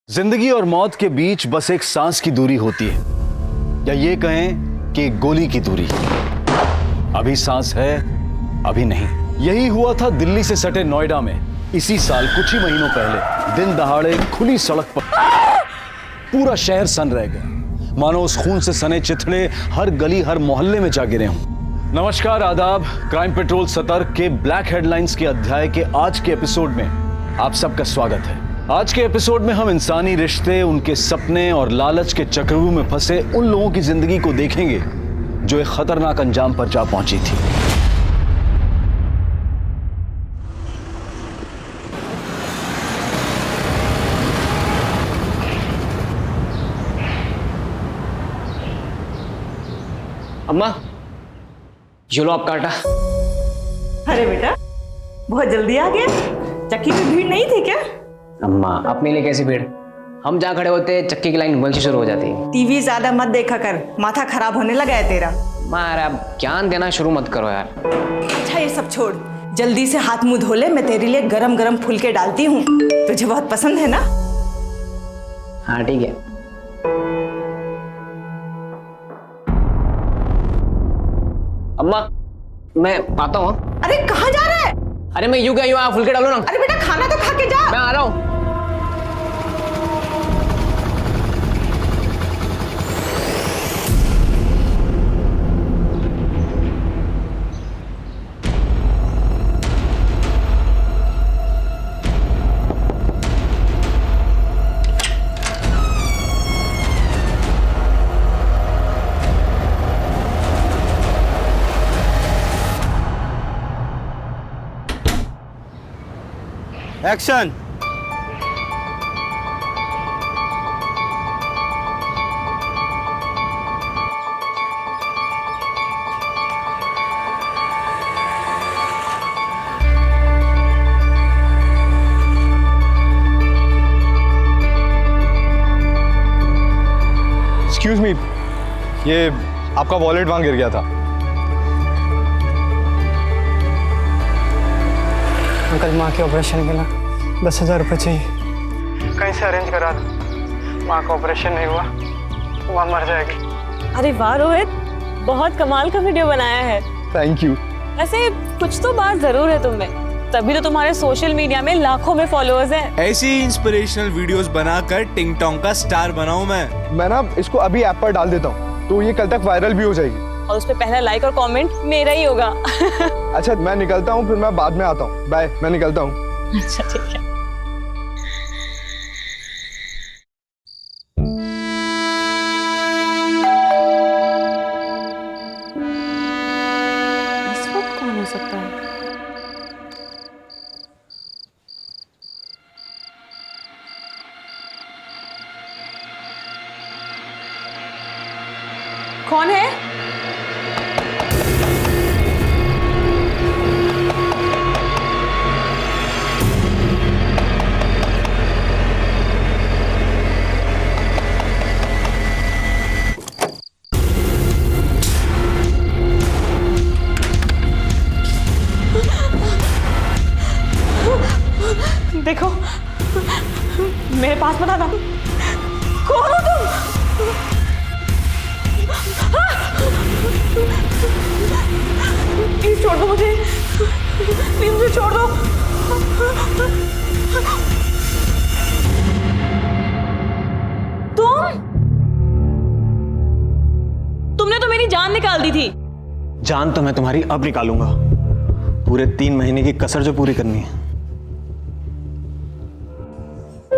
जिंदगी और मौत के बीच बस एक सांस की दूरी होती है, या ये कहें कि एक गोली की दूरी। अभी सांस है, अभी नहीं। यही हुआ था दिल्ली से सटे नोएडा में इसी साल कुछ ही महीनों पहले। दिन दहाड़े खुली सड़क पर पूरा शहर सन रह गया, मानो उस खून से सने चिथड़े हर गली हर मोहल्ले में जा गिरे हों। नमस्कार, आदाब। क्राइम पेट्रोल सतर्क के ब्लैक हेडलाइंस के अध्याय के आज के एपिसोड में आप सबका स्वागत है। आज के एपिसोड में हम इंसानी रिश्ते, उनके सपने और लालच के चक्रव्यूह में फंसे उन लोगों की जिंदगी को देखेंगे जो एक खतरनाक अंजाम पर जा पहुंची थी। अम्मा, ये लो आपका आटा। अरे बेटा, बहुत जल्दी आ गया। चक्की में भीड़ नहीं थी क्या? अम्मा, अपने लिए कैसी भीड़? हम जहाँ खड़े होते चक्की की लाइन वहीं से शुरू हो जाती है। टीवी ज्यादा मत देखा कर, माथा खराब होने लगा है तेरा। मारा, अब ज्ञान देना शुरू मत करो यार। अच्छा ये सब छोड़, जल्दी से हाथ मुंह धो ले। मैं तेरे लिए गरम गरम फुलके डालती हूँ, तुझे बहुत पसंद है ना? हाँ ठीक है। अम्मा, मैं आता हूँ। अरे कहाँ जा रहा है? अरे मैं यूं क्या यूं फुलके डालो ना। अरे बेटा खाना तो खा के जा। मैं आ रहा हूँ। एक्शन। एक्सक्यूज मी, ये आपका वॉलेट वहां गिर गया था। अंकल, माँ के ऑपरेशन के लिए 10,000 रुपये चाहिए। कहीं से अरेंज करा दो। माँ का ऑपरेशन नहीं हुआ, माँ मर जाएगी। अरे वाह रोहित, बहुत कमाल का वीडियो बनाया है। Thank you. वैसे कुछ तो बात जरूर है तुम में, तभी तो तुम्हारे सोशल मीडिया में लाखों में फॉलोअर्स हैं। ऐसी इंस्पिरेशनल वीडियोस बनाकर टिंग टोंग का स्टार बनाऊं मैं ना इसको अभी ऐप पर डाल देता हूँ, तो ये कल तक वायरल भी हो जाएगी। और उस पे पहला लाइक और कमेंट मेरा ही होगा। अच्छा, मैं निकलता हूँ, फिर मैं बाद में आता हूँ। बाय, मैं निकलता हूँ। अच्छा ठीक है। इस वक्त कौन हो सकता है? कौन है? देखो, मेरे पास मत आना। कौन हो तुम? प्लीज छोड़ दो मुझे, प्लीज मुझे छोड़ दो। तुमने तो मेरी जान निकाल दी थी। जान तो मैं तुम्हारी अब निकालूंगा, पूरे 3 महीने की कसर जो पूरी करनी है।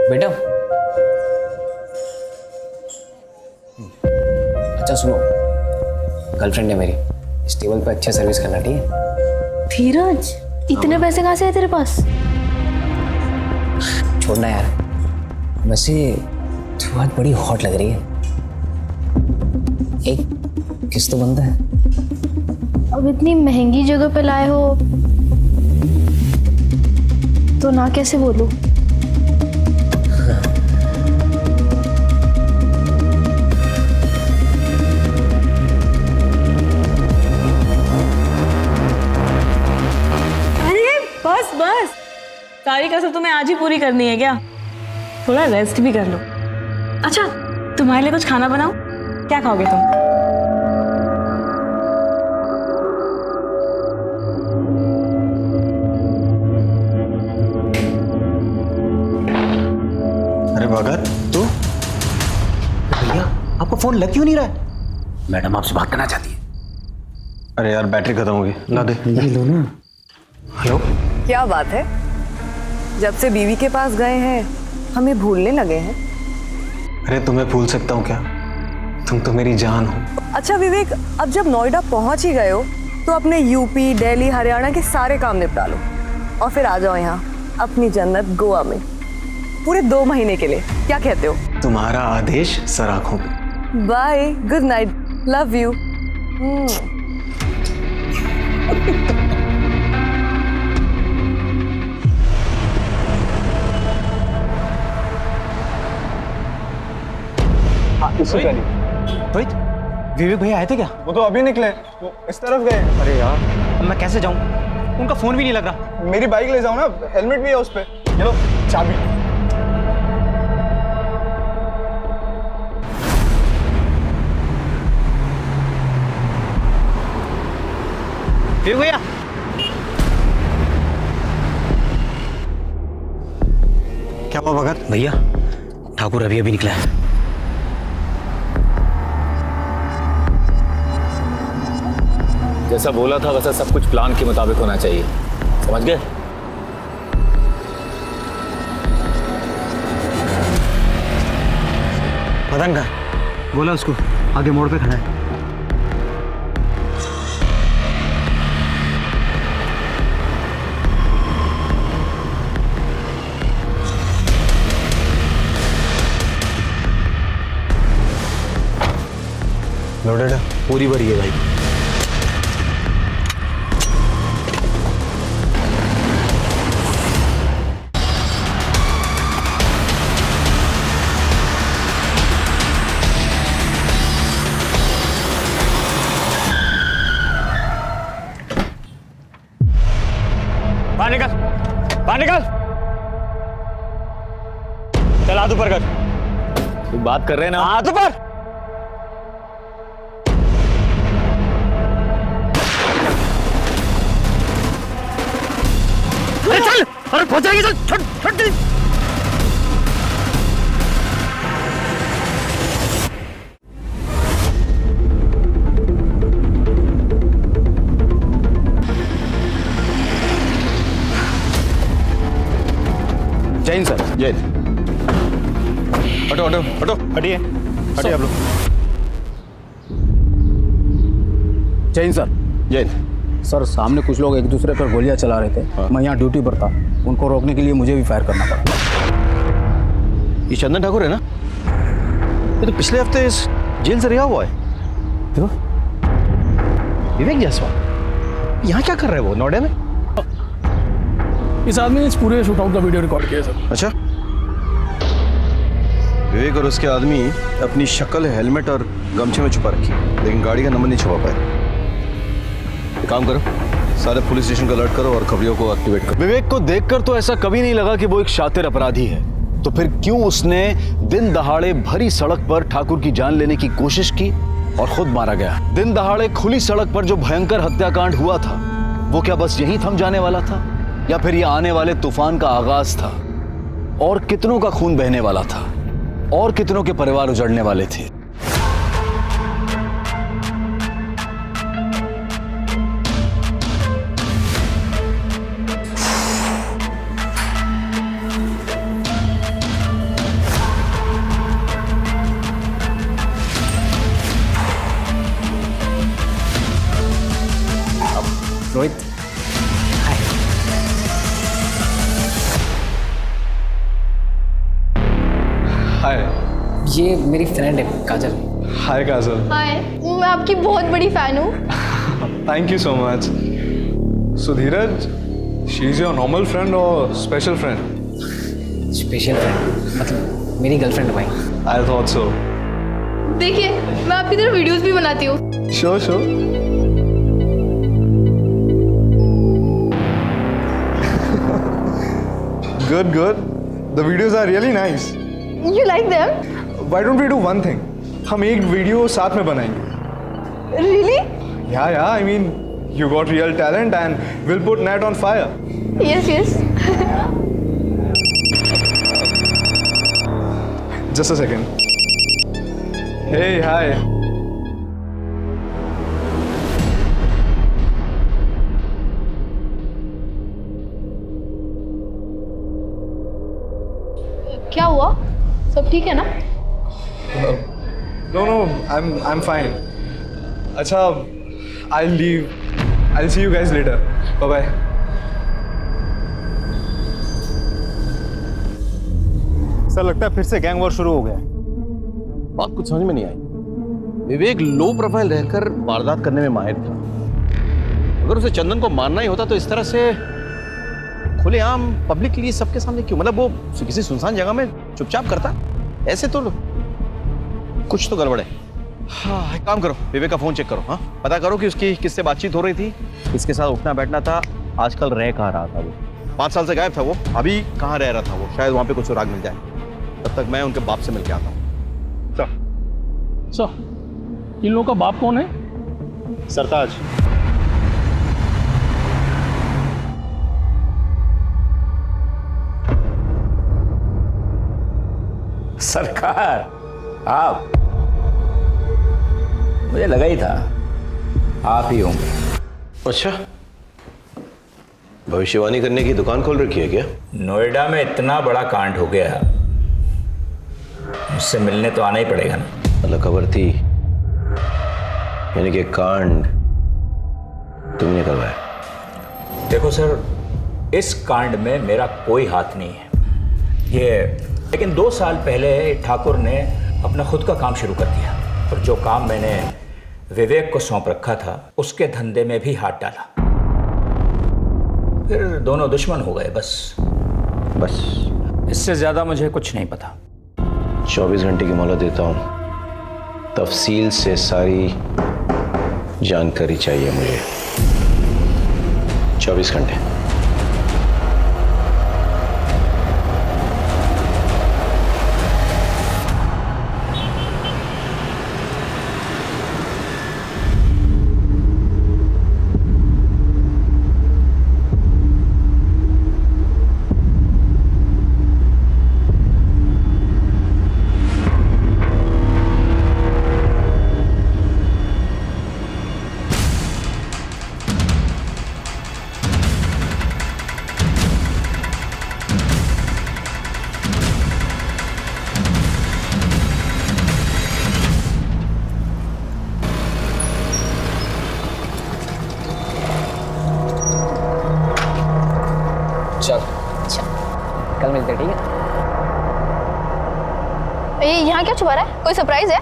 बेटा, अच्छा सुनो, गर्लफ्रेंड है मेरी, इस टेबल पे अच्छे सर्विस करना, ठीक है? धीरज, इतने पैसे कहाँ से है तेरे पास? छोड़ना यार, वैसे तू बहुत बड़ी हॉट लग रही है, एक किस तो बनता है। अब इतनी महंगी जगह पे लाए हो तो ना कैसे बोलूं? सारी कसर तुम्हें आज ही पूरी करनी है क्या? थोड़ा रेस्ट भी कर लो। अच्छा, तुम्हारे लिए कुछ खाना बनाओ? क्या खाओगे तुम? अरे भगत तू, भैया आपका फोन लग क्यों नहीं रहा है? मैडम आपसे बात करना चाहती है। अरे यार बैटरी खत्म हो गई, ला दे। ये लो ना। हेलो, क्या बात है, जब से बीवी के पास गए हैं हमें भूलने लगे हैं। अरे तुम्हें भूल सकता हूँ क्या? तुम तो मेरी जान हो। अच्छा विवेक, अब जब नोएडा पहुंच ही गए हो तो अपने यूपी, दिल्ली, हरियाणा के सारे काम निपटा लो और फिर आ जाओ यहाँ अपनी जन्नत गोवा में पूरे 2 महीने के लिए। क्या कहते हो? तुम्हारा आदेश सर आंखों पे। Bye, good night, love you. Rohit, Vivek भैया आए थे क्या? वो तो अभी निकले, वो इस तरफ गए। अरे यार, अब मैं कैसे जाऊं? उनका फोन भी नहीं लग रहा। मेरी बाइक ले जाओ ना, हेलमेट भी है उस पे। ये लो चाबी। विवेक भैया, क्या हुआ भगत? भैया ठाकुर अभी अभी निकला है। जैसा बोला था वैसा सब कुछ प्लान के मुताबिक होना चाहिए, समझ गए? मदन का बोला उसको आगे मोड़ पे खड़ा है। लोडेड है? पूरी भरी है भाई। बाहर निकल, बाहर निकल। चल हाथ ऊपर कर। तू बात कर रहे हैं ना? हाथ ऊपर। अरे चल, अरे पहुंच जाएगी, चल, छोड़ छोड़ दे। जैन सर, जैन। हटो हटो हटो, हटिए हटिए आप लोग। जैन सर। जैन सर, सामने कुछ लोग एक दूसरे पर गोलियां चला रहे थे। मैं यहाँ ड्यूटी पर था, उनको रोकने के लिए मुझे भी फायर करना पड़ा। ये चंदन ठाकुर है ना? ये तो पिछले हफ्ते इस जेल से रिहा हुआ है। देखो, विवेक जायसवाल यहाँ क्या कर रहे हैं वो नोएडा में? इस आदमी ने इस पूरे शूटआउट का वीडियो रिकॉर्ड किया सर। अच्छा, विवेक और उसके आदमी अपनी शक्ल हेलमेट और गमछे में छुपा रखी, लेकिन गाड़ी का नंबर नहीं छुपा पाए। काम करो, सारे पुलिस स्टेशन को अलर्ट करो और खबरियों को एक्टिवेट करो। विवेक को देखकर तो ऐसा कभी नहीं लगा कि वो एक शातिर अपराधी है, तो फिर क्यों उसने दिन दहाड़े भरी सड़क पर ठाकुर की जान लेने की कोशिश की और खुद मारा गया? दिन दहाड़े खुली सड़क पर जो भयंकर हत्याकांड हुआ था, वो क्या बस यहीं थम जाने वाला था, या फिर ये आने वाले तूफान का आगाज था? और कितनों का खून बहने वाला था, और कितनों के परिवार उजड़ने वाले थे। रोहित, हाय। ये मेरी फ्रेंड है काजल। हाय काजल। हाय, मैं आपकी बहुत बड़ी फैन हूँ। Thank you so much. So Dheeraj, she is your normal friend और स्पेशल फ्रेंड? स्पेशल फ्रेंड मतलब मेरी गर्लफ्रेंड है भाई। I thought so. देखिए, मैं आपकी तरह वीडियोस भी बनाती हूँ। Sure sure. Good, good. The videos are really nice. You like them? Why don't we do one thing? हम एक वीडियो साथ में बनाएंगे. Really? Yeah, I mean, you got real talent and we'll put net on fire. Yes, yes. Just a second. Hey, hi. क्या हुआ? सब ठीक है ना? No, I'm fine. अच्छा, I'll leave. I'll see you guys later. Bye bye. Sir लगता है फिर से गैंग वॉर शुरू हो गया है। बात कुछ समझ में नहीं आई। विवेक लो प्रोफाइल रहकर वारदात करने में माहिर था। अगर उसे चंदन को मारना ही होता तो इस तरह से खुलेआम पब्लिकली सबके सामने क्यों? मतलब वो किसी सुनसान जगह में चुपचाप करता ऐसे तो कुछ तो गड़बड़ है। हाँ, एक काम करो, विवेक का फोन चेक करो। हाँ, पता करो कि उसकी किससे बातचीत हो रही थी, किसके साथ उठना बैठना था, आजकल रह कहाँ रहा था वो। 5 साल से गायब था वो, अभी कहाँ रह रहा था वो? शायद वहाँ पे कुछ सुराग मिल जाए। तब तक मैं उनके बाप से मिल के आता हूँ। सर, इन लोगों का बाप कौन है? सरताज। सरकार, आप? मुझे लगा ही था आप ही होंगे। अच्छा, भविष्यवाणी करने की दुकान खोल रखी है क्या? नोएडा में इतना बड़ा कांड हो गया, मुझसे मिलने तो आना ही पड़ेगा ना। मतलब खबर थी, यानी कि कांड तुमने करवाया? देखो सर, इस कांड में मेरा कोई हाथ नहीं है लेकिन 2 साल पहले ठाकुर ने अपना खुद का काम शुरू कर दिया और जो काम मैंने विवेक को सौंप रखा था उसके धंधे में भी हाथ डाला। फिर दोनों दुश्मन हो गए। बस इससे ज्यादा मुझे कुछ नहीं पता। 24 घंटे की मोहलत देता हूं, तफसील से सारी जानकारी चाहिए मुझे। 24 घंटे। कल मिलते, ठीक है? ये यहाँ क्या छुपा रहा है? कोई सरप्राइज है?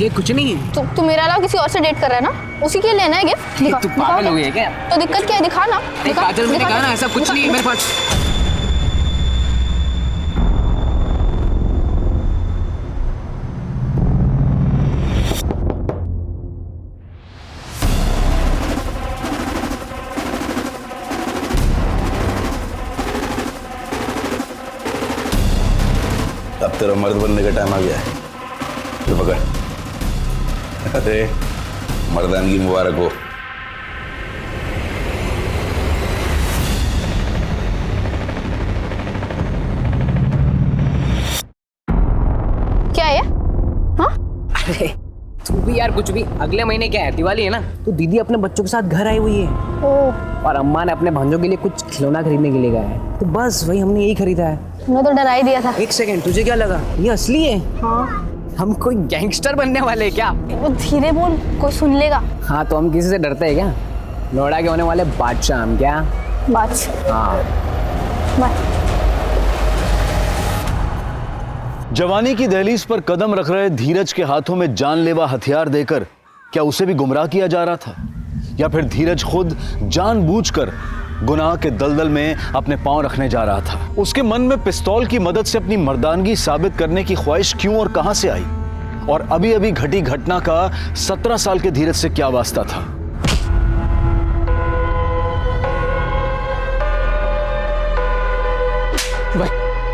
ये कुछ नहीं है। तू मेरा अलावा किसी और से डेट कर रहा है ना? उसी के लिए लेना है गिफ्ट। तू पागल हो गई है क्या? तो दिक्कत क्या है? दिखा ना। काजल, मैंने कहा ना ऐसा कुछ नहीं है मेरे पास। अब तेरा मर्द बनने का टाइम आ गया है। तो पकड़। अरे मर्दानगी मुबारक हो। क्या है? हाँ? अरे तू भी यार कुछ भी। अगले महीने क्या है? दिवाली है ना, तो दीदी अपने बच्चों के साथ घर आई हुई है। और अम्मा ने अपने भांजों के लिए कुछ खिलौना खरीदने के लिए गया है, तो बस वही हमने यही खरीदा है। मैं तो डरा ही दिया था। एक सेकंड, तुझे क्या लगा ये असली है? हाँ। हम कोई गैंगस्टर बनने वाले हैं क्या? वो धीरे बोल, कोई सुन लेगा। हाँ, तो हम किसी से डरते हैं क्या? नोएडा के होने वाले बादशाह हम क्या? बादशाह। हाँ। बाय। जवानी की दहलीज पर कदम रख रहे धीरज के हाथों में जानलेवा हथियार देकर क्या उसे भी गुमराह किया जा रहा था, या फिर धीरज खुद जानबूझकर गुनाह के दलदल में अपने पांव रखने जा रहा था? उसके मन में पिस्तौल की मदद से अपनी मर्दानगी साबित करने की ख्वाहिश क्यों और कहां से आई? और अभी अभी घटी घटना का 17 साल के धीरज से क्या वास्ता था?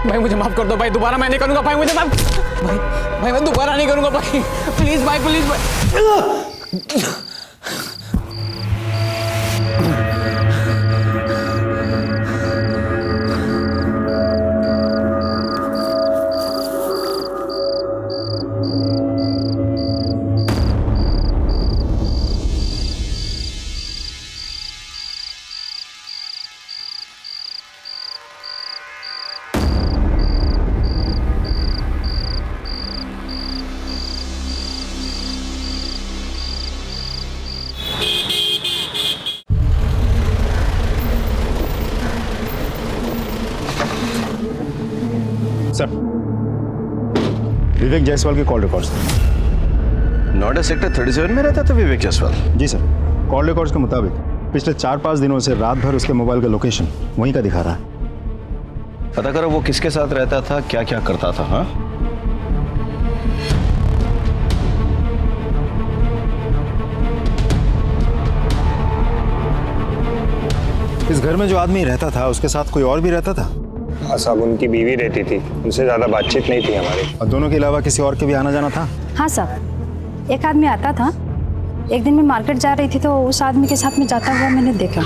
भाई मुझे माफ कर दो भाई, दोबारा मैं नहीं करूंगा भाई, मुझे माफ भाई, भाई मैं दोबारा नहीं करूंगा भाई, प्लीज भाई, प्लीज भाई। सर, विवेक जायसवाल के कॉल रिकॉर्ड्स। नोएडा सेक्टर 37 में रहता था विवेक जायसवाल? जी सर, कॉल रिकॉर्ड्स के मुताबिक पिछले 4-5 दिनों से रात भर उसके मोबाइल का लोकेशन वहीं का दिखा रहा है। पता करो वो किसके साथ रहता था, क्या क्या करता था। हाँ, इस घर में जो आदमी रहता था उसके साथ कोई और भी रहता था? हाँ साहब, उनकी बीवी रहती थी, उनसे ज़्यादा बातचीत नहीं थी हमारी। और दोनों के अलावा किसी और के भी आना जाना था? हाँ साहब, एक आदमी आता था। एक दिन मैं मार्केट जा रही थी तो उस आदमी के साथ में जाता हुआ मैंने देखा।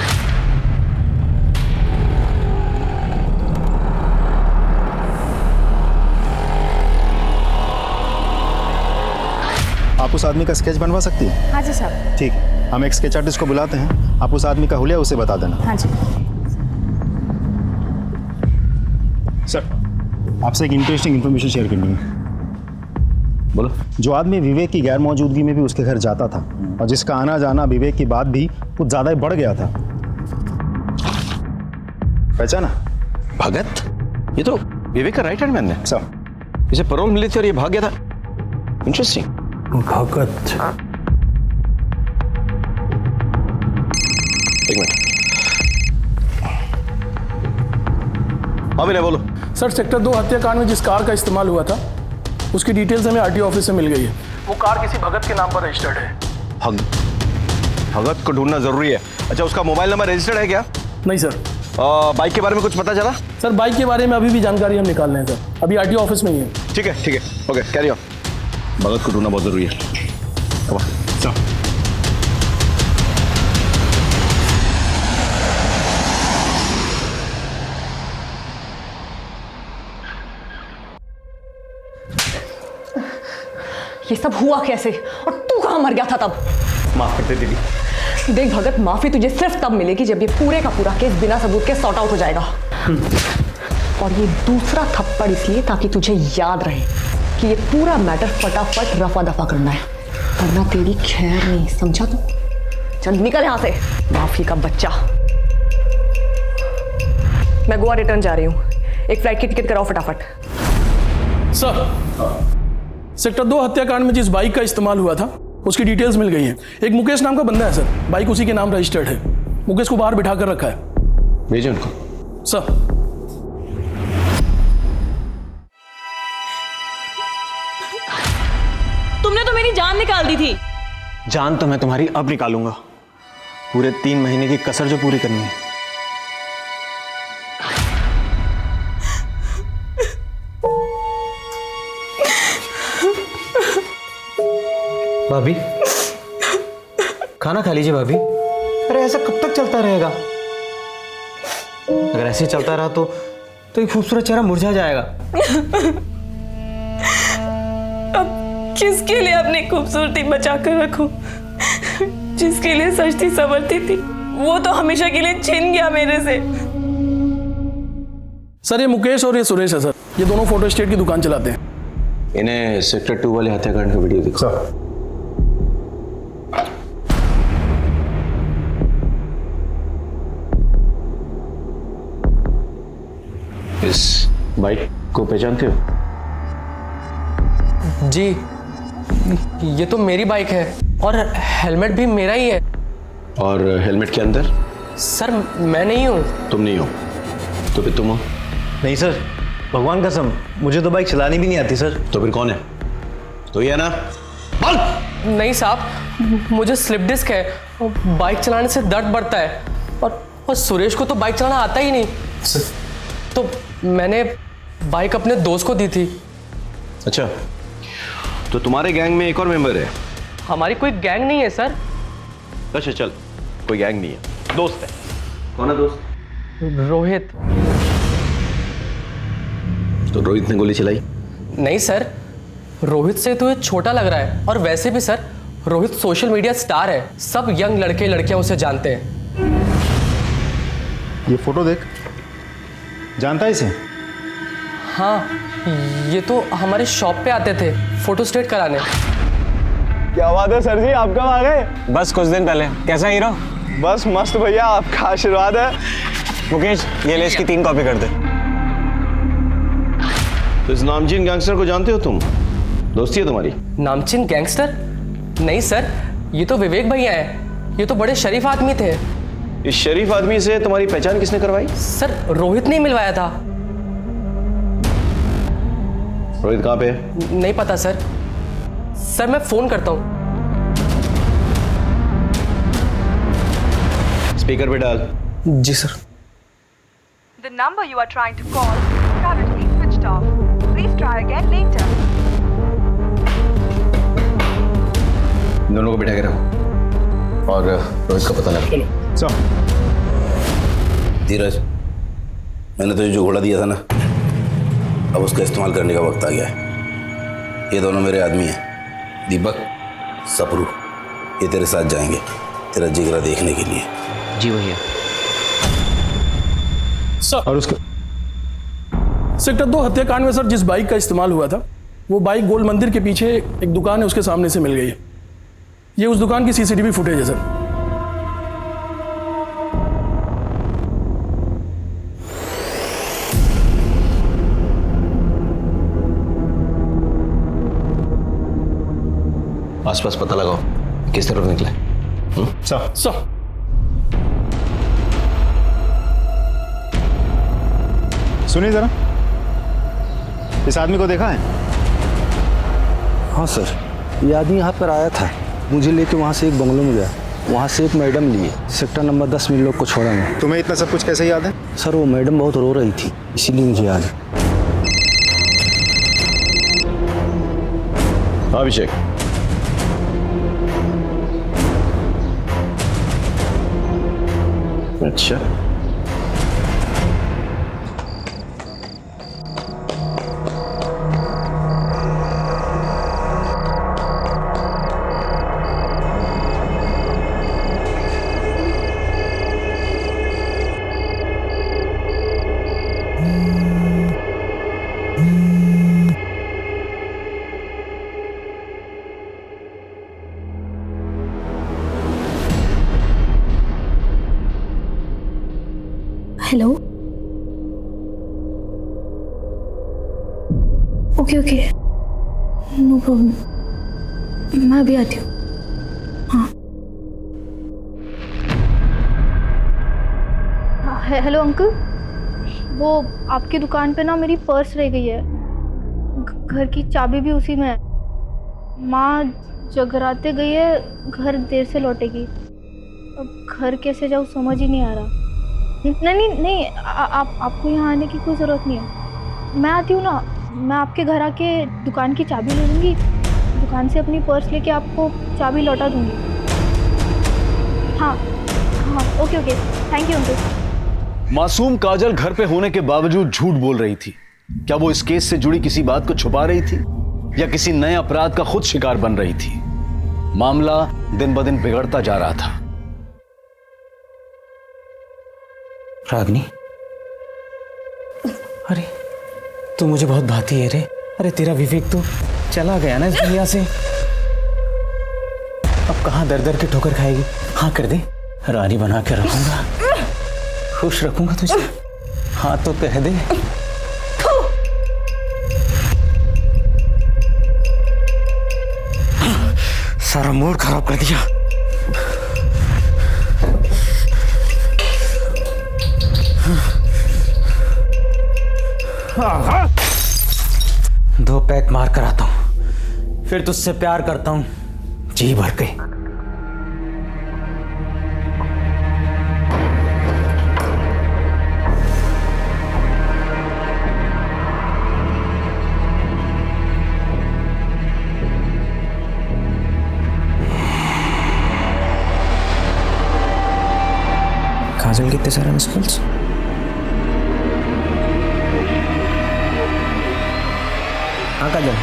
आप उस आदमी का स्केच बनवा सकती हैं? हाँ जी साहब। ठीक, हम एक स्केच आर्टिस्ट को बुलाते हैं, आप उस आदमी का हुलिया उसे बता देना। हाँ जी सर, आपसे एक इंटरेस्टिंग इन्फॉर्मेशन शेयर करनी है। बोलो। जो आदमी विवेक की गैर मौजूदगी में भी उसके घर जाता था और जिसका आना जाना विवेक की बात भी कुछ ज्यादा ही बढ़ गया था, पहचाना? भगत? ये तो विवेक का राइट हैंड मैन है। सर, इसे पैरोल मिली थी और ये भाग गया था। इंटरेस्टिंग। भगत? एक मिनट। हाँ विनय बोलो। सर, सेक्टर 2 हत्याकांड में जिस कार का इस्तेमाल हुआ था उसकी डिटेल्स हमें आरटीओ ऑफिस से मिल गई है। वो कार किसी भगत के नाम पर रजिस्टर्ड है। भगत को ढूंढना जरूरी है। अच्छा, उसका मोबाइल नंबर रजिस्टर्ड है क्या? नहीं सर। बाइक के बारे में कुछ पता चला? सर, बाइक के बारे में अभी भी जानकारी हम निकाल रहे हैं सर, अभी आरटीओ ऑफिस में ही है। ठीक है, ठीक है, ओके, कैरी ऑन। भगत को ढूंढना बहुत जरूरी है। ये सब हुआ कैसे और तू कहाँ मर गया था तब? माफ कर दे दीदी। देख भगत, माफी तुझे सिर्फ तब मिलेगी जब ये पूरे का पूरा केस बिना सबूत के सॉर्ट आउट हो जाएगा। और ये दूसरा थप्पड़ इसलिए ताकि तुझे याद रहे कि ये पूरा मैटर फटाफट रफा दफा करना है, वरना तेरी खैर नहीं, समझा तू? चल निकल यहां से, माफी का बच्चा। मैं गोवा रिटर्न जा रही हूँ, एक फ्लाइट की टिकट कराओ फटाफट। सर, सेक्टर 2 हत्याकांड में जिस बाइक का इस्तेमाल हुआ था उसकी डिटेल्स मिल गई हैं। एक मुकेश नाम का बंदा है सर, बाइक उसी के नाम रजिस्टर्ड है। मुकेश को बाहर बिठा कर रखा है। भेजो उनको। सर। तुमने तो मेरी जान निकाल दी थी। जान तो मैं तुम्हारी अब निकालूंगा, पूरे 3 महीने की कसर जो पूरी करनी है। भाभी, खाना खा लीजिए भाभी। अरे ऐसा कब तक चलता रहेगा? अगर ऐसे ही चलता रहा तो ये खूबसूरत चेहरा मुरझा जाएगा। अब किसके लिए अपनी खूबसूरती बचा कर रखूं? जिसके लिए सजती संवरती थी वो तो हमेशा के लिए छिन गया मेरे से। सर, ये मुकेश और ये सुरेश है सर, ये दोनों फोटो स्टेट की दुकान चलाते हैं। इन्हें सेक्टर 2 वाले हत्याकांड का वीडियो दिखा। इस बाइक को पहचानते हो? जी, ये तो मेरी बाइक है और हेलमेट भी मेरा ही है। और हेलमेट के अंदर? सर, मैं नहीं हूँ। तुम नहीं हो तो फिर तुम हो? नहीं सर, भगवान कसम, मुझे तो बाइक चलानी भी नहीं आती सर। तो फिर कौन है? तो ये है ना? बोल। नहीं साहब, मुझे स्लिप डिस्क है, बाइक चलाने से दर्द बढ़ता है और सुरेश को तो बाइक चलाना आता ही नहीं। तो मैंने बाइक अपने दोस्त को दी थी। अच्छा, तो तुम्हारे गैंग में एक और मेंबर है? हमारी कोई गैंग नहीं है सर। अच्छा चल, कोई गैंग नहीं है, दोस्त है। कौन है दोस्त? रोहित। तो रोहित ने गोली चलाई? नहीं सर, रोहित से तो ये छोटा लग रहा है, और वैसे भी sir Rohit social media star है, सब यंग लड़के लड़कियां उसे जानते हैं। ये फोटो देख, जानता है इसे? हाँ, ये तो हमारे शॉप पे आते थे फोटो स्टेट कराने। क्या बात है सर जी, आप कब आ गए? बस कुछ दिन पहले। कैसा हीरो? बस मस्त भैया, आपका आशीर्वाद है। मुकेश, ये ले इसकी 3 कॉपी कर दे। तो इस नामचीन गैंगस्टर को जानते हो तुम? दोस्ती है तुम्हारी? नामचीन गैंगस्टर? नहीं सर, ये तो विवेक भैया है, ये तो बड़े शरीफ आदमी थे। इस शरीफ आदमी से तुम्हारी पहचान किसने करवाई? सर रोहित ने मिलवाया था। रोहित कहाँ पे है? नहीं पता सर। सर मैं फोन करता हूँ। स्पीकर पे डाल। जी sir. The number you are trying to call is currently switched off. Please try again later. दोनों को बिठा के रखो और रोहित का पता लगा। चलो। धीरज, मैंने तुझे जो घोड़ा दिया था ना, अब उसका इस्तेमाल करने का वक्त आ गया है। ये दोनों मेरे आदमी हैं, दीपक, सपरू। ये तेरे साथ जाएंगे तेरा जिगरा देखने के लिए। जी भैया। सर, और उसके सेक्टर 2 हत्याकांड में सर जिस बाइक का इस्तेमाल हुआ था, वो बाइक गोल मंदिर के पीछे एक दुकान है उसके सामने से मिल गई है। ये उस दुकान की सीसीटीवी फुटेज है सर। आसपास पता लगाओ किस तरफ निकले। सर। सुनिए जरा, इस आदमी को देखा है? हाँ सर, ये आदमी यहाँ पर आया था, मुझे लेके वहाँ से एक बंगलों में गया, वहाँ से एक मैडम लिए, सेक्टर नंबर 10 में लोग को छोड़ा मैं। तुम्हें इतना सब कुछ कैसे याद है? सर वो मैडम बहुत रो रही थी, इसीलिए मुझे याद है। अभिषेक, अच्छा hello. Okay okay, no problem, मैं अभी आती हूँ। हाँ। हेलो अंकल, वो आपकी दुकान पे ना मेरी पर्स रह गई है, घर की चाबी भी उसी में है। माँ जगराते गई है, घर देर से लौटेगी। अब घर कैसे जाऊँ समझ ही नहीं आ रहा। नहीं, आपको यहाँ आने की कोई ज़रूरत नहीं है, मैं आती हूँ ना, मैं आपके घर आके दुकान की चाबी ले लूँगी, दुकान से अपनी पर्स लेके आपको चाबी लौटा दूँगी। हाँ, ओके, थैंक यू अंकल। मासूम काजल घर पे होने के बावजूद झूठ बोल रही थी। क्या वो इस केस से जुड़ी किसी बात को छुपा रही थी या किसी नए अपराध का खुद शिकार बन रही थी? मामला दिन ब दिन बिगड़ता जा रहा था। रागनी, अरे तू मुझे बहुत भाती है रे। अरे तेरा विवेक तो चला गया ना इस दुनिया से, अब कहाँ दर दर के ठोकर खाएगी। हाँ कर दे, रानी बना के रखूंगा, खुश रखूंगा तुझे। हाँ तो कह दे। सारा मूड खराब कर दिया। दो पैक मार कर आता हूं, फिर तुझसे प्यार करता हूं जी भर के। काजल के इतने सारे मिस कॉल्स। हाँ काजल,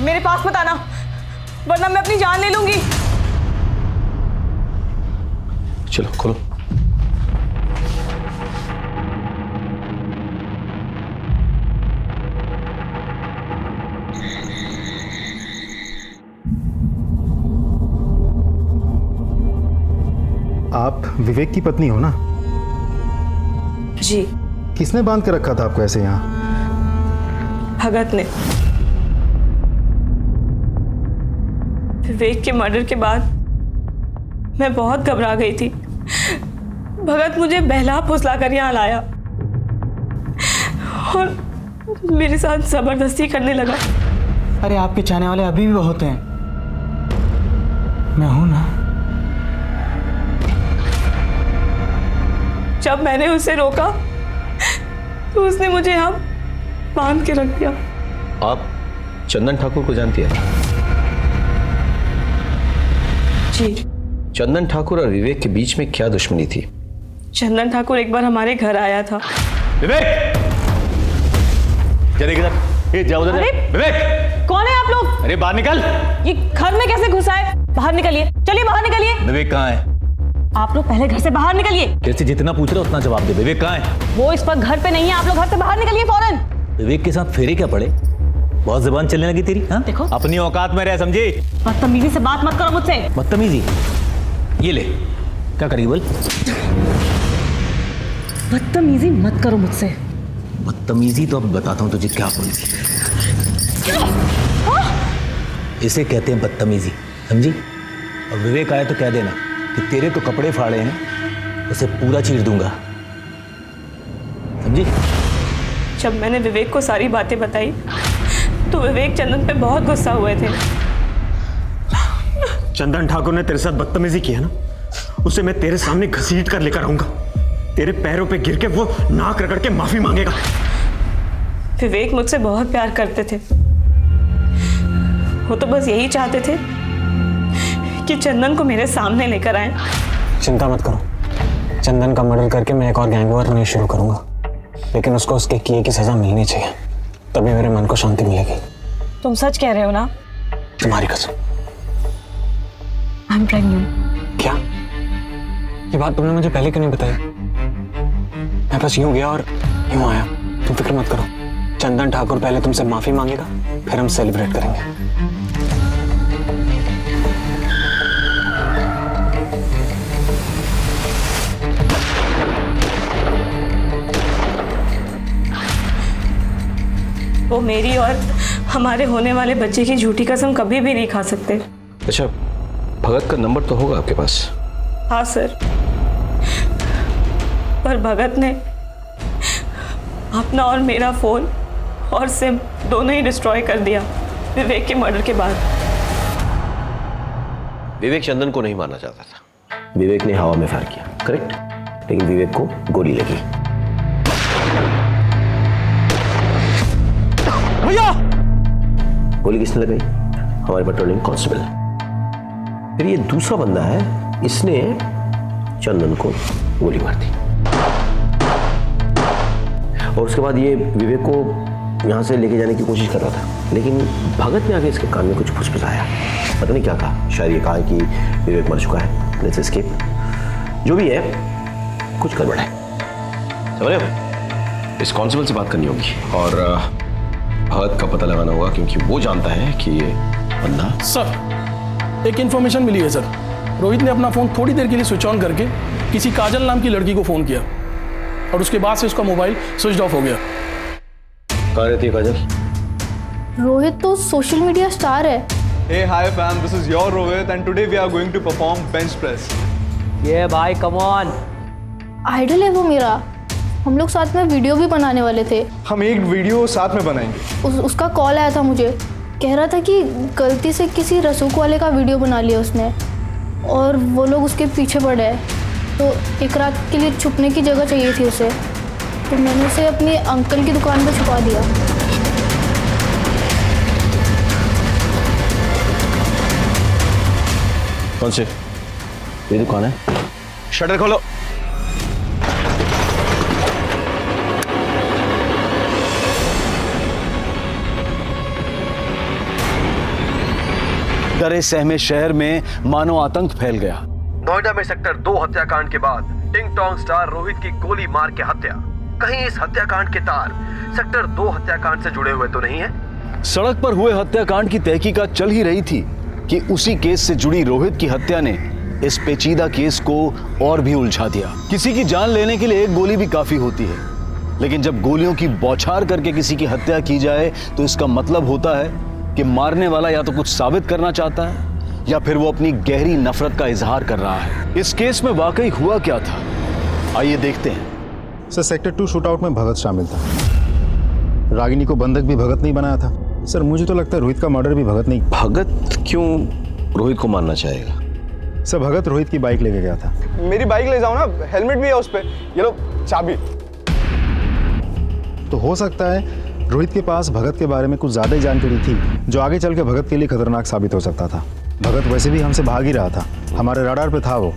मेरे पास मत आना, वरना मैं अपनी जान ले लूंगी। चलो खोलो। आप विवेक की पत्नी हो ना? जी। किसने बांध के रखा था आपको ऐसे यहाँ? भगत ने। विवेक के मर्डर के बाद मैं बहुत घबरा गई थी। भगत मुझे बहला फुसला कर यहाँ लाया और मेरे साथ जबरदस्ती करने लगा। अरे आपके चाहने वाले अभी भी बहुत हैं, मैं हूं ना। जब मैंने उसे रोका तो उसने मुझे यहाँ बांध के रख दिया। आप चंदन ठाकुर को जानती हैं? जी। चंदन ठाकुर और विवेक के बीच में क्या दुश्मनी थी? चंदन ठाकुर एक बार हमारे घर आया था। विवेक, चले किधर? ये जाओ उधर। विवेक, कौन है आप लोग? अरे बाहर निकल। ये घर में कैसे घुसा है? बाहर निकलिए, चलिए बाहर निकलिए। विवेक कहाँ है? आप लोग पहले घर से बाहर निकलिए। तेरे से जितना पूछ रहे उतना जवाब दे। विवेक कहाँ है? वो इस वक्त घर पे नहीं है, आप लोग घर से बाहर निकलिए फौरन। विवेक के साथ फेरे क्या पड़े? बहुत जुबान चलने लगी तेरी। हाँ? देखो, अपनी औकात में रह, समझे? बदतमीजी से बात मत करो मुझसे। बदतमीजी? ये ले, क्या करी बोल? बदतमीजी मत करो मुझसे। बदतमीजी तो अब बताता हूँ तुझे क्या बोली। इसे कहते हैं बदतमीजी, समझी? और विवेक आया तो कह देना कि तेरे तो कपड़े फाड़े हैं, उसे पूरा चीर दूंगा, समझी? जब मैंने विवेक को सारी बातें बताई तो विवेक चंदन पे बहुत गुस्सा हुए थे। चंदन ठाकुर ने तेरे साथ बदतमीजी की है ना, उसे मैं तेरे सामने घसीट कर लेकर आऊंगा। तेरे पैरों पे गिर के वो नाक रगड़ के माफी मांगेगा। विवेक मुझसे बहुत प्यार करते थे। वो तो बस यही चाहते थे कि चंदन को मेरे सामने लेकर आए। चिंता मत करो, चंदन का मर्डर करके मैं एक और गैंग वॉर नहीं शुरू करूंगा, लेकिन उसको उसके किए की सजा मिलनी चाहिए, तभी मेरे मन को शांति मिलेगी। तुम सच कह रहे हो ना? तुम्हारी कसम। I am pregnant. क्या? ये बात तुमने मुझे पहले क्यों नहीं बताई? मैं बस यूं गया और यूं आया। तुम फिक्र मत करो, चंदन ठाकुर पहले तुमसे माफी मांगेगा, फिर हम सेलिब्रेट करेंगे। वो मेरी और हमारे होने वाले बच्चे की झूठी कसम कभी भी नहीं खा सकते। अच्छा, भगत का नंबर तो होगा आपके पास? हाँ सर, पर भगत ने अपना और मेरा फोन और सिम दोनों ही डिस्ट्रॉय कर दिया विवेक के मर्डर के बाद। विवेक चंदन को नहीं मारना चाहता था, विवेक ने हवा में फायर किया, करेक्ट? लेकिन विवेक को गोली लगी। भैया! गोली किसने लगाई? हमारे पेट्रोलिंग कांस्टेबल। फिर ये दूसरा बंदा है, इसने चंदन को गोली मार दी और उसके बाद ये विवेक को यहाँ से लेके जाने की कोशिश कर रहा था, लेकिन भगत ने आगे इसके कान में कुछ फुसफुसाया। पता नहीं क्या कहा, शायद ये कहा कि विवेक मर चुका है, लेट्स एस्केप। जो भी है, कुछ गड़बड़ है, समझ रहे हो? इस कांस्टेबल से बात करनी होगी और भगत का पता लगाना होगा, क्योंकि वो जानता है कि ये बंदा। सर, एक इंफॉर्मेशन मिली है सर। रोहित ने अपना फोन थोड़ी देर के लिए स्विच ऑन करके किसी काजल नाम की लड़की को फोन किया और उसके बाद से उसका मोबाइल स्विच ऑफ हो गया। कहाँ रहती है काजल? रोहित तो सोशल मीडिया स्टार है। Hey, hi fam, this is your Rohit and today we are going to perform bench press. ये भाई कम ऑन। आइडल है वो मेरा, हम लोग साथ में वीडियो भी बनाने वाले थे। हम एक वीडियो साथ में बनाएंगे। उसका कॉल आया था मुझे, कह रहा था कि गलती से किसी रसूख वाले का वीडियो बना लिया उसने और वो लोग उसके पीछे पड़े हैं। तो एक रात के लिए छुपने की जगह चाहिए थी उसे, तो मैंने उसे अपने अंकल की दुकान पर छुपा दिया। कौन से? ये दुकान है। शटर खोलो। डरे सहमे शहर में मानो आतंक फैल गया। नोएडा में सेक्टर 2 हत्याकांड के बाद टिंग टोंग स्टार रोहित की गोली मार के हत्या। कहीं इस हत्याकांड के तार सेक्टर 2 हत्याकांड से जुड़े हुए तो नहीं है? सड़क पर हुए हत्याकांड की तहकीकात चल ही रही थी कि उसी केस से जुड़ी रोहित की हत्या ने इस पेचीदा केस को और भी उलझा दिया। किसी की जान लेने के लिए एक गोली भी काफी होती है, लेकिन जब गोलियों की बौछार करके किसी की हत्या की जाए तो इसका मतलब होता है कि मारने वाला या तो कुछ साबित करना चाहता है या फिर वो अपनी गहरी नफरत का इजहार कर रहा है। इस केस में वाकई हुआ क्या था, आइए देखते हैं। सर, सेक्टर 2 शूटआउट में भगत शामिल था। रागिनी को बंधक भी भगत नहीं बनाया था। सर, मुझे तो लगता है रोहित का मर्डर भी भगत नहीं। भगत क्यों रोहित को मारना चाहेगा? सर, भगत रोहित की बाइक लेके गया था। मेरी बाइक ले जाओ ना, हेलमेट भी है उस पे। ये लो चाबी। तो हो सकता है रोहित के पास भगत के बारे में कुछ ज्यादा ही जानकारी थी, जो आगे चल के भगत के लिए खतरनाक साबित हो सकता था। भगत वैसे भी हमसे भाग ही रहा था, हमारे रडार पे था वो।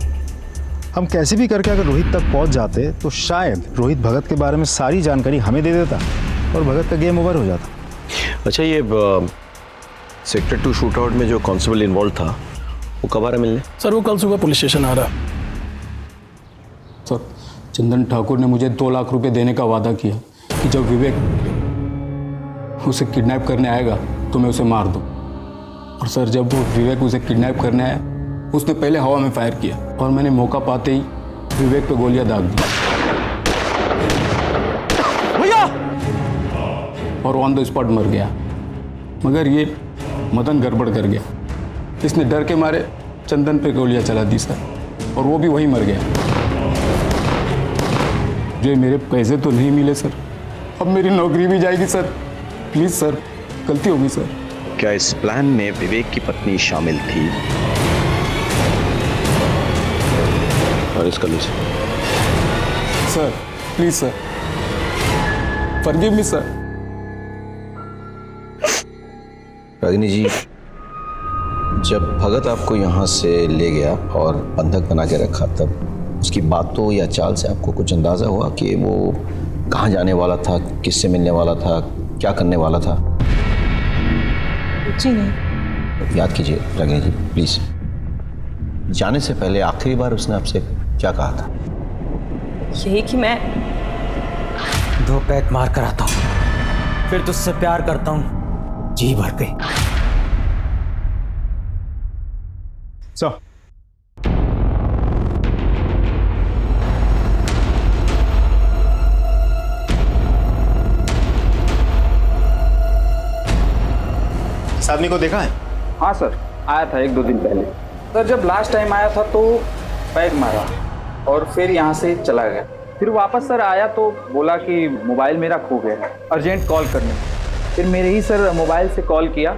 हम कैसे भी करके अगर रोहित तक पहुंच जाते तो शायद रोहित भगत के बारे में सारी जानकारी हमें दे देता और भगत का गेम ओवर हो जाता। अच्छा, ये सेक्टर 2 शूटआउट में जो कांस्टेबल इन्वॉल्व था वो कब आ रहा मिलने? सर, वो कल सुबह पुलिस स्टेशन आ रहा। सर, चंदन ठाकुर ने मुझे 2 लाख रुपए देने का वादा किया कि जब विवेक उसे किडनैप करने आएगा तो मैं उसे मार दूं। और सर, जब वो विवेक उसे किडनैप करने आया, उसने पहले हवा में फायर किया और मैंने मौका पाते ही विवेक पे गोलियां दाग दी भैया, और ऑन द स्पॉट मर गया। मगर ये मदन गड़बड़ कर गया। इसने डर के मारे चंदन पे गोलियां चला दी सर, और वो भी वहीं मर गया। जो मेरे पैसे तो नहीं मिले सर, अब मेरी नौकरी भी जाएगी सर। प्लीज सर, गलती होगी सर। क्या इस प्लान में विवेक की पत्नी शामिल थी? और इसका लूज sir, please sir, forgive me sir. Ragini ji, जब भगत आपको यहाँ से ले गया और बंधक बना के रखा, तब उसकी बातों या चाल से आपको कुछ अंदाजा हुआ कि वो कहाँ जाने वाला था, किससे मिलने वाला था, क्या करने वाला था? जी नहीं। याद कीजिए रागिनी जी, प्लीज। जाने से पहले आखिरी बार उसने आपसे क्या कहा था? यही कि मैं 2 पैक मार कर आता हूँ, फिर तुझसे प्यार करता हूँ जी भर के। इस आदमी को देखा है? हाँ सर, आया था 1-2 दिन पहले। सर, जब लास्ट टाइम आया था तो पैक मारा और फिर यहाँ से चला गया। फिर वापस सर आया तो बोला कि मोबाइल मेरा खो गया, अर्जेंट कॉल करने। फिर मेरे ही सर मोबाइल से कॉल किया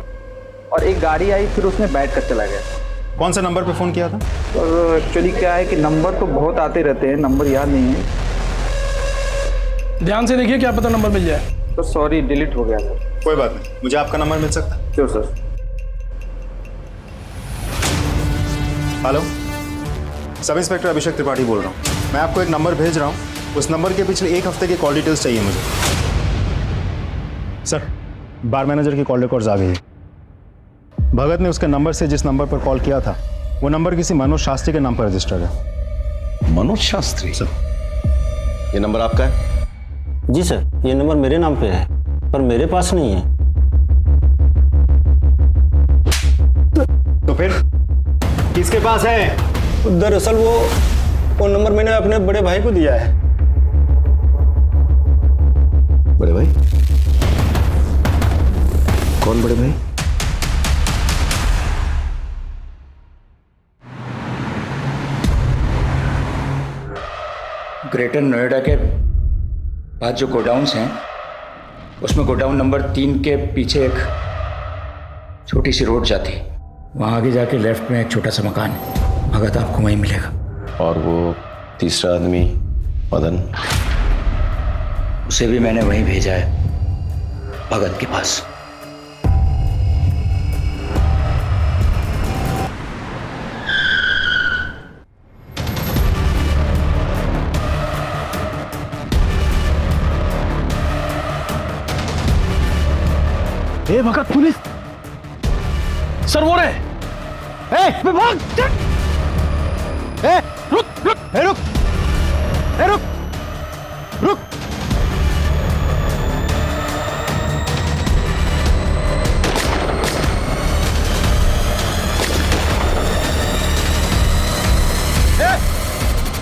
और एक गाड़ी आई, फिर उसमें बैठ कर चला गया। कौन सा नंबर पे फ़ोन किया था? और एक्चुअली क्या है कि नंबर तो बहुत आते रहते हैं, नंबर याद नहीं है। ध्यान से देखिए, क्या पता नंबर मिल जाए। तो सॉरी, डिलीट हो गया सर। कोई बात नहीं, मुझे आपका नंबर मिल सकता है? क्यों सर। हेलो, सब इंस्पेक्टर अभिषेक त्रिपाठी बोल रहा हूँ। मैं आपको एक नंबर भेज रहा हूँ, उस नंबर के पिछले 1 हफ्ते के कॉल डिटेल्स चाहिए मुझे। सर, बार मैनेजर की कॉल रिकॉर्ड्स आ गई है। भगत ने उसके नंबर से जिस नंबर पर कॉल किया था, वो नंबर किसी मनोज शास्त्री के नाम पर रजिस्टर्ड है। मनोज शास्त्री? सर, ये नंबर आपका है? जी सर, ये नंबर मेरे नाम पे है, पर मेरे पास नहीं है। तो फिर किसके पास है? दरअसल वो नंबर मैंने अपने बड़े भाई को दिया है। बड़े भाई? कौन बड़े भाई? ग्रेटर नोएडा के पास जो गोडाउन्स हैं, उसमें गोडाउन नंबर 3 के पीछे एक छोटी सी रोड जाती है। वहाँ आगे जाके लेफ्ट में एक छोटा सा मकान है। भगत आपको वहीं मिलेगा। और वो तीसरा आदमी मदन, उसे भी मैंने वहीं भेजा है, भगत के पास। ए भगत, पुलिस सर, वो रहे। ए विभाग, ए रुक रुक, ए रुक, ए रुक रुक।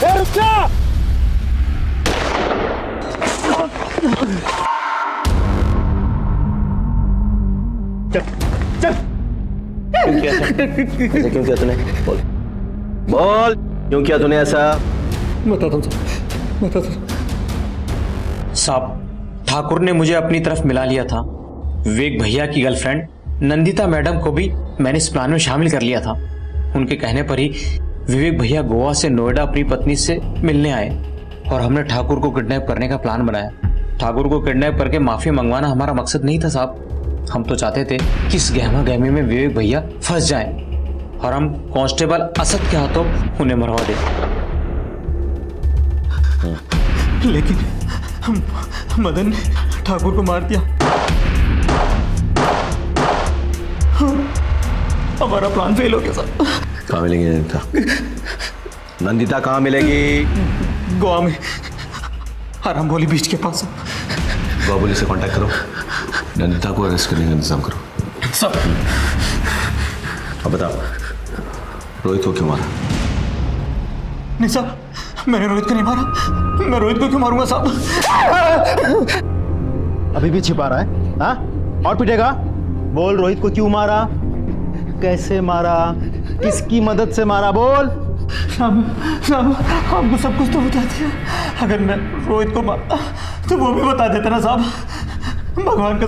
ए रुक जा। चल क्यों किया ऐसा? ऐसा क्यों किया तूने? बोल बोल, क्यों किया तूने ऐसा? बताता हूँ साहब। ठाकुर ने मुझे अपनी तरफ मिला लिया था। विवेक भैया की गर्लफ्रेंड नंदिता मैडम को भी मैंने इस प्लान में शामिल कर लिया था। उनके कहने पर ही विवेक भैया गोवा से नोएडा अपनी पत्नी से मिलने आए और हमने ठाकुर को किडनैप करने का प्लान बनाया। ठाकुर को किडनैप करके माफी मंगवाना हमारा मकसद नहीं था साहब। हम तो चाहते थे कि इस गहमा गहमी में विवेक भैया फंस जाएं और हम कांस्टेबल असद के हाथों उन्हें मरवा दें। लेकिन मदन ने ठाकुर को मार दिया। हमारा प्लान फेल हो गया साहब। कहाँ मिलेगी नंदिता? नंदिता कहाँ मिलेगी? गोवा में, आराम भोली बीच के पास। गोवा पुलिस से कांटेक्ट करो, नंदिता को अरेस्ट करने का इंतजाम करो। सब। अब बताओ, रोहित को क्यों मारा? नहीं साहब, मैंने रोहित को नहीं मारा। मैं रोहित को क्यों मारूंगा साहब? अभी भी छिपा रहा है? हाँ, और पिटेगा? बोल, रोहित को क्यों मारा, कैसे मारा, किसकी मदद से मारा, बोल। साहब आपको सब कुछ तो बता दिया। अगर मैं रोहित को मारता तो वो भी बता देता ना साहब। भगवान का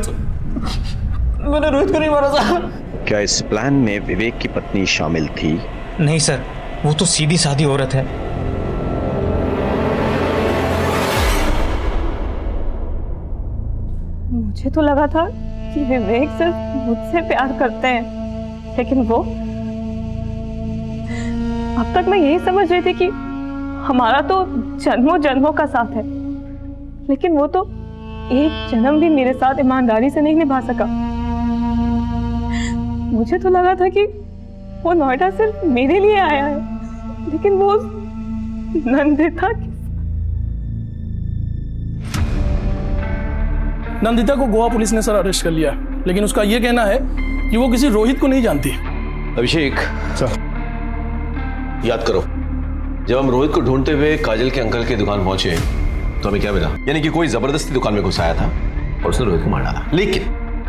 मैंने रोहित को नहीं मारा साहब। क्या इस प्लान में विवेक की पत्नी शामिल थी? नहीं सर, वो तो सीधी सादी औरत है। मुझे तो लगा था कि विवेक सिर्फ मुझसे प्यार करते हैं, लेकिन वो, अब तक मैं यही समझ रही थी कि हमारा तो जन्मों जन्मों का साथ है, लेकिन वो तो एक जन्म भी मेरे साथ ईमानदारी से नहीं निभा सका। मुझे तो लगा था कि वो नोएडा सिर्फ मेरे लिए आया है, लेकिन वो नंदिता नंदिता को गोवा पुलिस ने सर अरेस्ट कर लिया, लेकिन उसका यह कहना है कि वो किसी रोहित को नहीं जानती। अभिषेक सर, याद करो, जब हम रोहित को ढूंढते हुए काजल के अंकल की दुकान पहुंचे तो हमें क्या मिला? यानी कि कोई जबरदस्ती दुकान में घुसाया था और उसने रोहित को मार डाला। लेकिन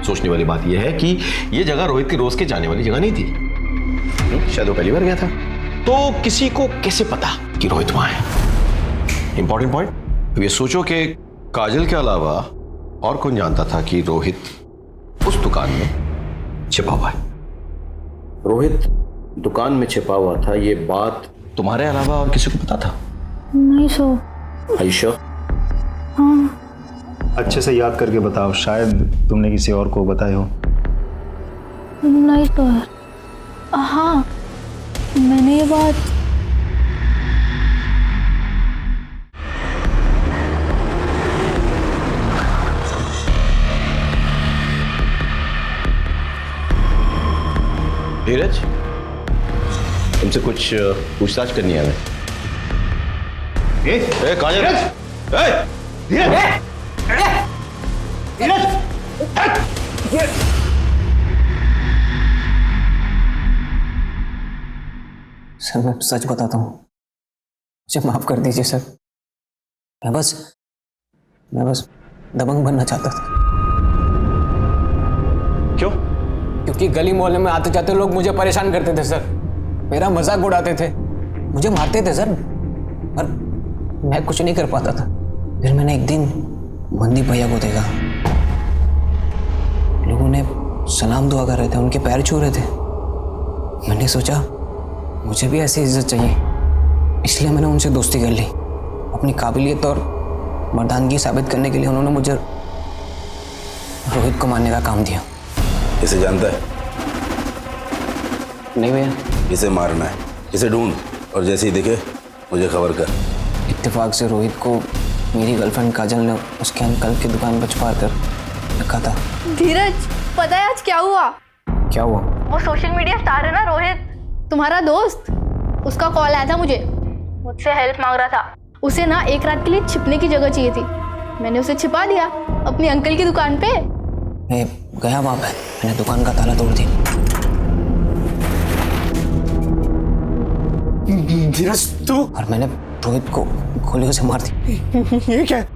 सोचने वाली बात यह है कि यह जगह रोहित की रोज के जाने वाली जगह नहीं थी। शायद वो पहली बार गया था, तो किसी को कैसे पता कि रोहित वहां है? Important point. ये सोचो कि काजल के अलावा और कौन जानता था कि रोहित उस दुकान में छिपा हुआ है? रोहित दुकान में छिपा हुआ था, ये बात तुम्हारे अलावा और किसी को पता था? नहीं सो। आयशा, हाँ। अच्छे से याद करके बताओ, शायद तुमने किसी और को बताया हो। नहीं तो यार, हाँ, मैंने ये बात धीरज, तुमसे कुछ पूछताछ करनी है हमें। काजल, सर मैं सच बताता हूँ, मुझे माफ कर दीजिए सर। मैं बस दबंग बनना चाहता था। क्यों? क्योंकि गली मोहल्ले में आते जाते लोग मुझे परेशान करते थे सर, मेरा मजाक उड़ाते थे, मुझे मारते थे सर, और मैं कुछ नहीं कर पाता था। फिर मैंने एक दिन मंदीप भैया को देखा, लोगों ने सलाम दुआ कर रहे थे, उनके पैर छू रहे थे। मैंने सोचा मुझे भी ऐसी इज्जत चाहिए, इसलिए मैंने उनसे दोस्ती कर ली। अपनी काबिलियत और मर्दानगी साबित करने के लिए उन्होंने मुझे रोहित को मारने का काम दिया। इसे जानता है? नहीं भैया। इसे मारना है, इसे ढूंढ और जैसे ही दिखे मुझे खबर कर। इत्तेफाक से रोहित को मेरी गर्लफ्रेंड काजल ने उसके अंकल की दुकान पर छुपा कर रखा था। धीरज, पता है आज क्या हुआ? क्या हुआ? वो सोशल मीडिया स्टार है ना रोहित, तुम्हारा दोस्त, उसका कॉल आया था मुझसे हेल्प मांग रहा था। उसे ना एक रात के लिए छिपने की जगह चाहिए थी। मैंने उसे छिपा दिया अपने अंकल की दुकान पे। मैं गया वहां पे, मैंने दुकान का ताला तोड़ दिया। धीरज तू? और मैंने रोहित को गोलियों से मार दी। ये क्या है?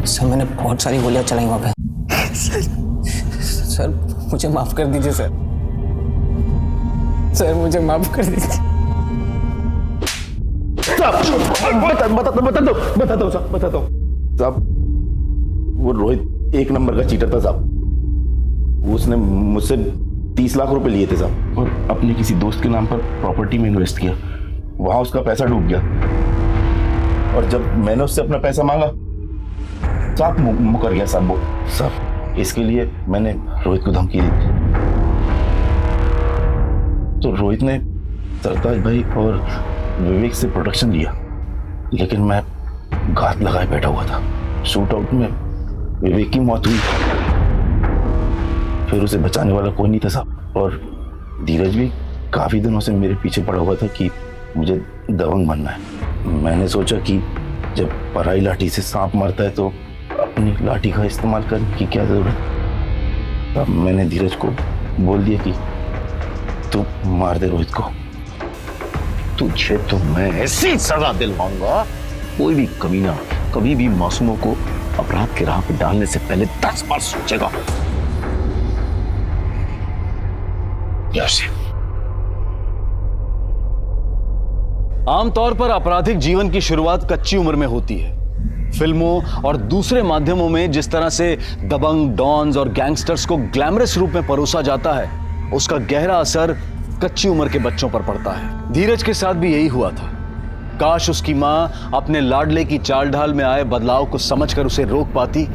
सर मैंने बहुत सारी गोलियां चलाई वहां पे। सर मुझे माफ कर दीजिए सर। सर मुझे माफ कर दीजिए। बता दो साहब, वो रोहित एक नंबर का चीटर था साहब। उसने मुझसे 30 लाख रुपए लिए थे साहब, और अपने किसी दोस्त के नाम पर प्रॉपर्टी में इन्वेस्ट किया। वहां उसका पैसा डूब गया, और जब मैंने उससे अपना पैसा मांगा साहब मुकर गया साहब। वो साहब इसके लिए मैंने रोहित को धमकी दी। तो रोहित ने सरताज भाई और विवेक से प्रोटेक्शन लिया, लेकिन मैं घात लगाए बैठा हुआ था। शूट आउट में विवेक की मौत हुई, फिर उसे बचाने वाला कोई नहीं था साहब। और धीरज भी काफी दिनों से मेरे पीछे पड़ा हुआ था कि मुझे दबंग बनना है। मैंने सोचा कि जब पराई लाठी से सांप मरता है तो अपनी लाठी का इस्तेमाल करने की क्या जरूरत। तब मैंने धीरज को बोल दिया कि तू मार दे रोहित को। तुझे तो मैं ऐसी सजा दिलवाऊंगा, कोई भी कमीना कभी भी मासूमों को अपराध के राह पर डालने से पहले 10 बार सोचेगा। आमतौर पर आपराधिक जीवन की शुरुआत कच्ची उम्र में होती है। फिल्मों और दूसरे माध्यमों में जिस तरह से दबंग, डॉन्स और गैंगस्टर्स को ग्लैमरस रूप में परोसा जाता है, उसका गहरा असर कच्ची उम्र के बच्चों पर पड़ता है। धीरज के साथ भी यही हुआ था। काश उसकी मां अपने लाडले की चाल ढाल में आए बदलाव को समझकर उसे रोक पाती,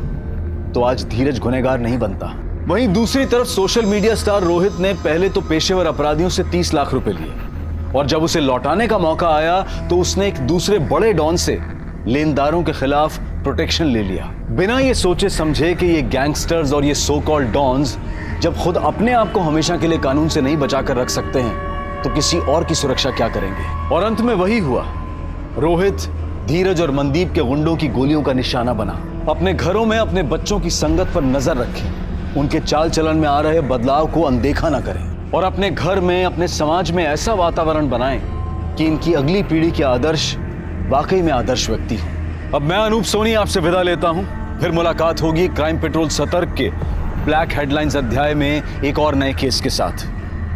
तो आज धीरज गुनहगार नहीं बनता। वहीं दूसरी तरफ सोशल मीडिया स्टार रोहित ने पहले तो पेशेवर अपराधियों से 30 लाख रुपए लिए, और जब उसे लौटाने का मौका आया तो उसने एक दूसरे बड़े डॉन से लेनदारों के खिलाफ प्रोटेक्शन ले लिया, बिना ये सोचे समझे कि ये गैंगस्टर्स और ये सो कॉल्ड डॉन्स जब खुद अपने आप को हमेशा के लिए कानून से नहीं बचाकर रख सकते हैं तो किसी और की सुरक्षा क्या करेंगे। और अंत में वही हुआ। रोहित, धीरज और मनदीप के गुंडों की गोलियों का निशाना बना। अपने घरों में अपने बच्चों की संगत पर नजर रखें, उनके चाल चलन में आ रहे बदलाव को अनदेखा ना करें, और अपने घर में, अपने समाज में ऐसा वातावरण बनाएं कि इनकी अगली पीढ़ी के आदर्श वाकई में आदर्श व्यक्ति हो। अब मैं अनूप सोनी आपसे विदा लेता हूं। फिर मुलाकात होगी क्राइम पेट्रोल सतर्क के ब्लैक हेडलाइंस अध्याय में एक और नए केस के साथ।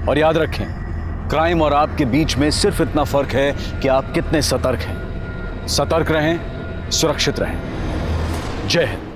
और याद रखें, क्राइम और आपके बीच में सिर्फ इतना फर्क है कि आप कितने सतर्क हैं। सतर्क रहें, सुरक्षित रहें। जय हिंद।